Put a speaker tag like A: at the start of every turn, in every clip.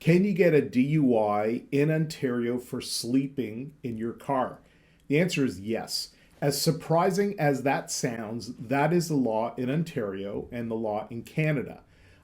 A: Can you get a DUI in Ontario for sleeping in your car? The answer is yes. As surprising as that sounds, that is the law in Ontario and the law in Canada.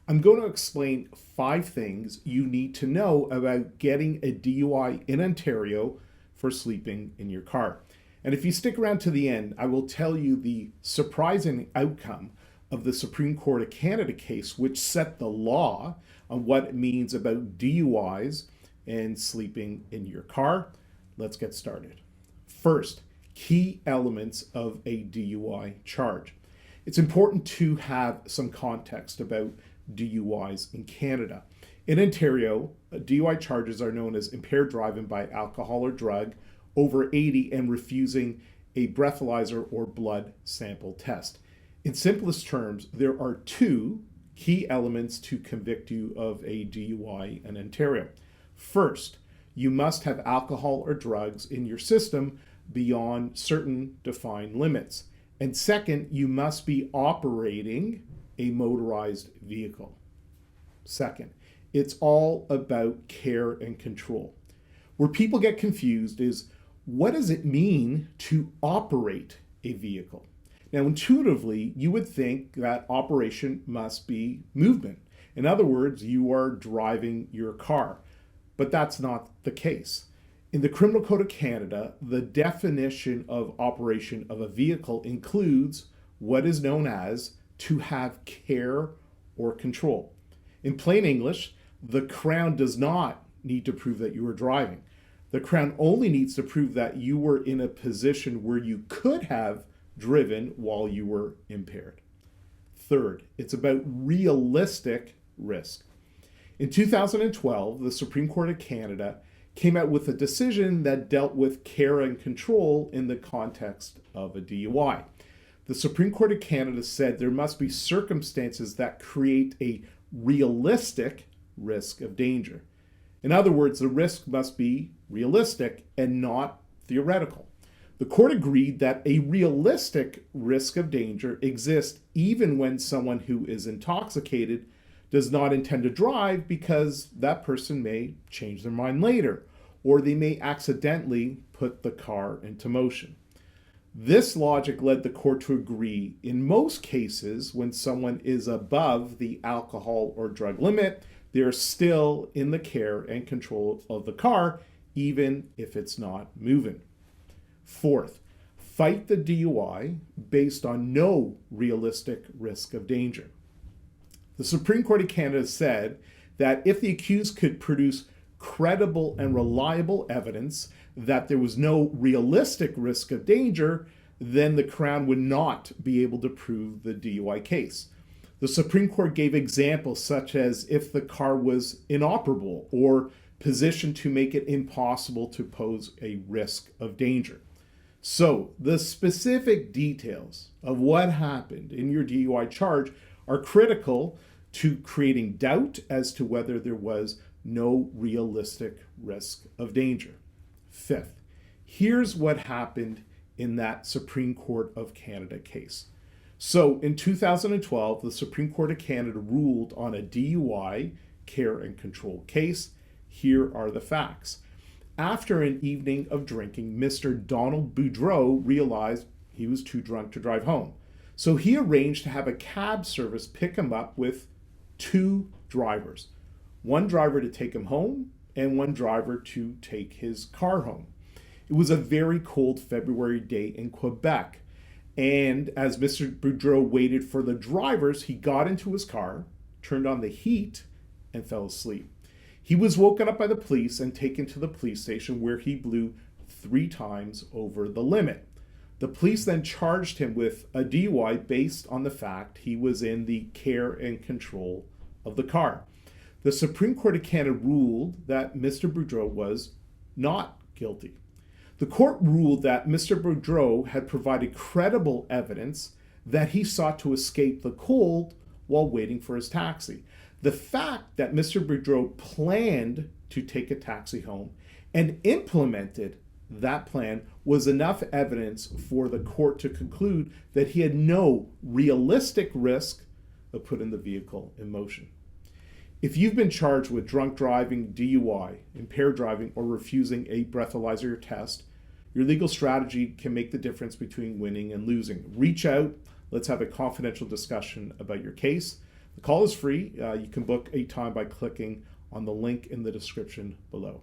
A: I'm going to explain 5 things you need to know about getting a DUI in Ontario for sleeping in your car. And if you stick around to the end, I will tell you the surprising outcome of the Supreme Court of Canada case, which set the law on what it means about DUIs and sleeping in your car. Let's get started. First, key elements of a DUI charge. It's important to have some context about DUIs in Canada. In Ontario, DUI charges are known as impaired driving by alcohol or drug, over 80, and refusing a breathalyzer or blood sample test. In simplest terms, there are 2 key elements to convict you of a DUI in Ontario. First, you must have alcohol or drugs in your system beyond certain defined limits. And second, you must be operating a motorized vehicle. Second, it's all about care and control. Where people get confused is, what does it mean to operate a vehicle? Now, intuitively, you would think that operation must be movement. In other words, you are driving your car, but that's not the case. In the Criminal Code of Canada, the definition of operation of a vehicle includes what is known as to have care or control. In plain English, the Crown does not need to prove that you were driving. The Crown only needs to prove that you were in a position where you could have driven while you were impaired. Third, it's about realistic risk. In 2012, the Supreme Court of Canada came out with a decision that dealt with care and control in the context of a DUI. The Supreme Court of Canada said there must be circumstances that create a realistic risk of danger. In other words, the risk must be realistic and not theoretical. The court agreed that a realistic risk of danger exists even when someone who is intoxicated does not intend to drive, because that person may change their mind later, or they may accidentally put the car into motion. This logic led the court to agree in most cases when someone is above the alcohol or drug limit, they're still in the care and control of the car, even if it's not moving. Fourth, fight the DUI based on no realistic risk of danger. The Supreme Court of Canada said that if the accused could produce credible and reliable evidence that there was no realistic risk of danger, then the Crown would not be able to prove the DUI case. The Supreme Court gave examples such as if the car was inoperable or positioned to make it impossible to pose a risk of danger. So the specific details of what happened in your DUI charge are critical to creating doubt as to whether there was no realistic risk of danger. Fifth, here's what happened in that Supreme Court of Canada case. So in 2012, the Supreme Court of Canada ruled on a DUI care and control case. Here are the facts. After an evening of drinking, Mr. Donald Boudreau realized he was too drunk to drive home. So he arranged to have a cab service pick him up with 2 drivers. One driver to take him home and one driver to take his car home. It was a very cold February day in Quebec. And as Mr. Boudreau waited for the drivers, he got into his car, turned on the heat, and fell asleep. He was woken up by the police and taken to the police station, where he blew 3 times over the limit. The police then charged him with a DUI based on the fact he was in the care and control of the car. The Supreme Court of Canada ruled that Mr. Boudreau was not guilty. The court ruled that Mr. Boudreau had provided credible evidence that he sought to escape the cold while waiting for his taxi. The fact that Mr. Boudreau planned to take a taxi home and implemented that plan was enough evidence for the court to conclude that he had no realistic risk of putting the vehicle in motion. If you've been charged with drunk driving, DUI, impaired driving, or refusing a breathalyzer test, your legal strategy can make the difference between winning and losing. Reach out. Let's have a confidential discussion about your case. The call is free. You can book a time by clicking on the link in the description below.